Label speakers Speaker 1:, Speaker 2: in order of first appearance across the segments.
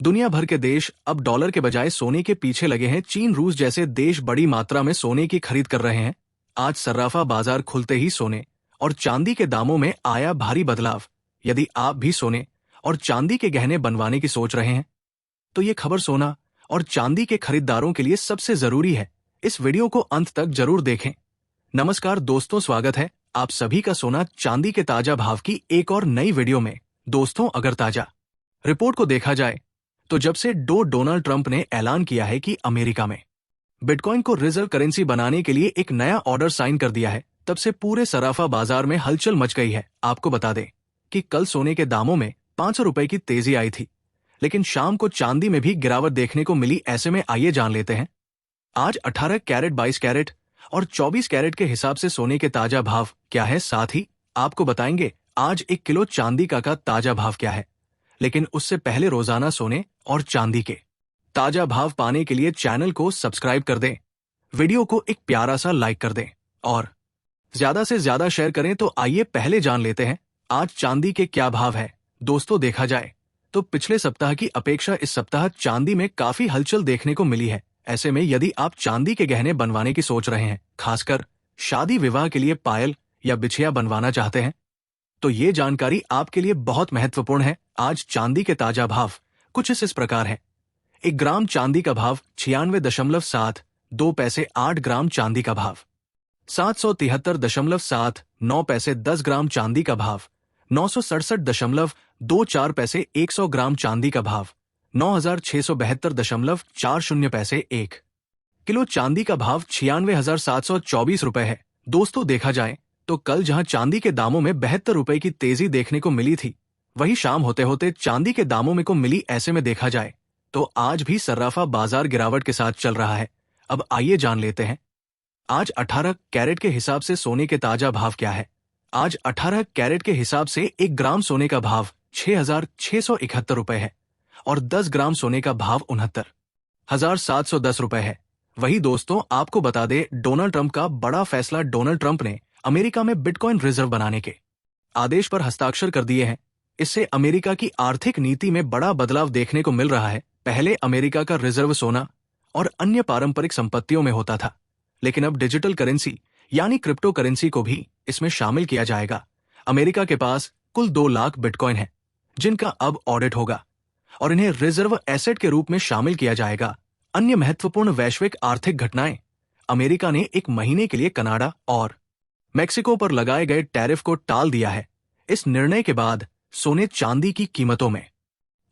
Speaker 1: दुनिया भर के देश अब डॉलर के बजाय सोने के पीछे लगे हैं। चीन, रूस जैसे देश बड़ी मात्रा में सोने की खरीद कर रहे हैं। आज सर्राफा बाजार खुलते ही सोने और चांदी के दामों में आया भारी बदलाव। यदि आप भी सोने और चांदी के गहने बनवाने की सोच रहे हैं तो ये खबर सोना और चांदी के खरीदारों के लिए सबसे जरूरी है। इस वीडियो को अंत तक जरूर देखें। नमस्कार दोस्तों, स्वागत है आप सभी का सोना चांदी के ताजा भाव की एक और नई वीडियो में। दोस्तों, अगर ताजा रिपोर्ट को देखा जाए तो जब से डोनाल्ड ट्रंप ने ऐलान किया है कि अमेरिका में बिटकॉइन को रिजर्व करेंसी बनाने के लिए एक नया ऑर्डर साइन कर दिया है, तब से पूरे सराफा बाजार में हलचल मच गई है। आपको बता दें कि कल सोने के दामों में 500 रुपए की तेजी आई थी, लेकिन शाम को चांदी में भी गिरावट देखने को मिली। ऐसे में आइए जान लेते हैं आज 18 कैरेट, 22 कैरेट और 24 कैरेट के हिसाब से सोने के ताजा भाव क्या है। साथ ही आपको बताएंगे आज 1 किलो चांदी का ताजा भाव क्या है। लेकिन उससे पहले रोजाना सोने और चांदी के ताजा भाव पाने के लिए चैनल को सब्सक्राइब कर दें, वीडियो को एक प्यारा सा लाइक कर दें और ज्यादा से ज्यादा शेयर करें। तो आइए पहले जान लेते हैं आज चांदी के क्या भाव है। दोस्तों, देखा जाए तो पिछले सप्ताह की अपेक्षा इस सप्ताह चांदी में काफी हलचल देखने को मिली है। ऐसे में यदि आप चांदी के गहने बनवाने की सोच रहे हैं, खासकर शादी विवाह के लिए पायल या बिछिया बनवाना चाहते हैं, तो ये जानकारी आपके लिए बहुत महत्वपूर्ण है। आज चांदी के ताजा भाव कुछ इस प्रकार है। 1 ग्राम चांदी का भाव 96.72 पैसे। 8 ग्राम चांदी का भाव 773.79 पैसे। 10 ग्राम चांदी का भाव 967.24 पैसे। 100 ग्राम चांदी का भाव 9672.40 पैसे। 1 किलो चांदी का भाव 96,724 रुपए है। दोस्तों, देखा जाए तो कल जहां चांदी के दामों में 72 रुपए की तेजी देखने को मिली थी, वही शाम होते होते चांदी के दामों में को मिली। ऐसे में देखा जाए तो आज भी सर्राफा बाजार गिरावट के साथ चल रहा है। अब आइए जान लेते हैं आज 18 कैरेट के हिसाब से सोने के ताजा भाव क्या है। आज 18 कैरेट के हिसाब से 1 ग्राम सोने का भाव 6,671 रुपए है और 10 ग्राम सोने का भाव 69,710 रुपए है। वही दोस्तों, आपको बता दे डोनाल्ड ट्रंप का बड़ा फैसला। डोनाल्ड ट्रंप ने अमेरिका में बिटकॉइन रिजर्व बनाने के आदेश पर हस्ताक्षर कर दिए हैं। इससे अमेरिका की आर्थिक नीति में बड़ा बदलाव देखने को मिल रहा है। पहले अमेरिका का रिजर्व सोना और अन्य पारंपरिक संपत्तियों में होता था, लेकिन अब डिजिटल करेंसी यानी क्रिप्टो करेंसी को भी इसमें शामिल किया जाएगा। अमेरिका के पास कुल 2 लाख बिटकॉइन है, जिनका अब ऑडिट होगा और इन्हें रिजर्व एसेट के रूप में शामिल किया जाएगा। अन्य महत्वपूर्ण वैश्विक आर्थिक घटनाएं। अमेरिका ने 1 महीने के लिए कनाडा और मेक्सिको पर लगाए गए टैरिफ को टाल दिया है। इस निर्णय के बाद सोने चांदी की कीमतों में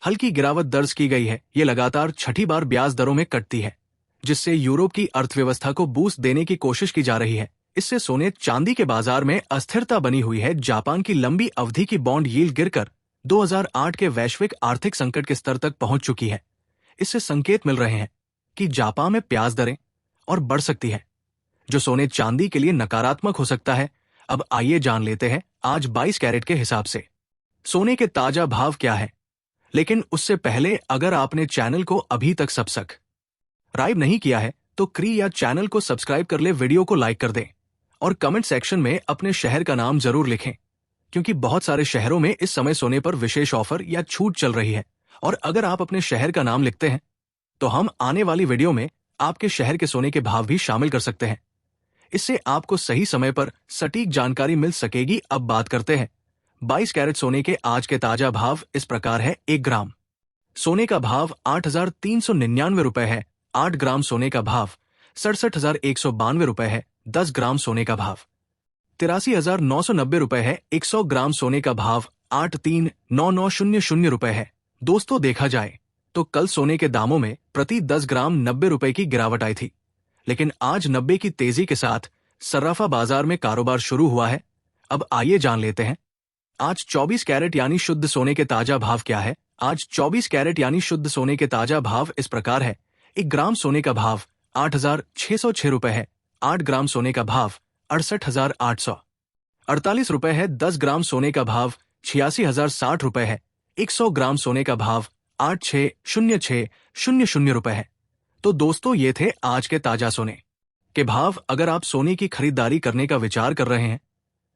Speaker 1: हल्की गिरावट दर्ज की गई है। ये लगातार छठी बार ब्याज दरों में कटती है, जिससे यूरोप की अर्थव्यवस्था को बूस्ट देने की कोशिश की जा रही है। इससे सोने चांदी के बाजार में अस्थिरता बनी हुई है। जापान की लंबी अवधि की बॉन्ड यील्ड गिरकर 2008 के वैश्विक आर्थिक संकट के स्तर तक पहुंच चुकी है। इससे संकेत मिल रहे हैं कि जापान में ब्याज दरें और बढ़ सकती है, जो सोने चांदी के लिए नकारात्मक हो सकता है। अब आइए जान लेते हैं आज 22 कैरेट के हिसाब से सोने के ताजा भाव क्या है। लेकिन उससे पहले अगर आपने चैनल को अभी तक सब्सक्राइब नहीं किया है तो या चैनल को सब्सक्राइब कर ले, वीडियो को लाइक कर दें और कमेंट सेक्शन में अपने शहर का नाम जरूर लिखें, क्योंकि बहुत सारे शहरों में इस समय सोने पर विशेष ऑफर या छूट चल रही है। और अगर आप अपने शहर का नाम लिखते हैं तो हम आने वाली वीडियो में आपके शहर के सोने के भाव भी शामिल कर सकते हैं। इससे आपको सही समय पर सटीक जानकारी मिल सकेगी। अब बात करते हैं 22 कैरेट सोने के आज के ताजा भाव इस प्रकार है। 1 ग्राम सोने का भाव 8,399 रुपए है। 8 ग्राम सोने का भाव 67,192 रुपए है। 10 ग्राम सोने का भाव 83,990 रुपए है। 100 ग्राम सोने का भाव 83,9900 रुपए है। दोस्तों, देखा जाए तो कल सोने के दामों में प्रति 10 ग्राम 90 रुपए की गिरावट आई थी, लेकिन आज 90 की तेजी के साथ सर्राफा बाजार में कारोबार शुरू हुआ है। अब आइए जान लेते हैं आज 24 कैरेट यानी शुद्ध सोने के ताजा भाव क्या है। आज 24 कैरेट यानी शुद्ध सोने के ताजा भाव इस प्रकार है। 1 ग्राम सोने का भाव 8,606 रुपए है। 8 ग्राम सोने का भाव 68,848 रुपए है। 10 ग्राम सोने का भाव 86,060 रुपए है। 100 ग्राम सोने का भाव 86,0600 रुपए है। तो दोस्तों, ये थे आज के ताजा सोने के भाव। अगर आप सोने की खरीदारी करने का विचार कर रहे हैं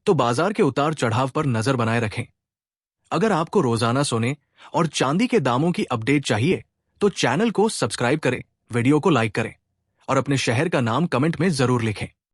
Speaker 1: तो बाजार के उतार चढ़ाव पर नजर बनाए रखें। अगर आपको रोजाना सोने और चांदी के दामों की अपडेट चाहिए तो चैनल को सब्सक्राइब करें, वीडियो को लाइक करें और अपने शहर का नाम कमेंट में जरूर लिखें।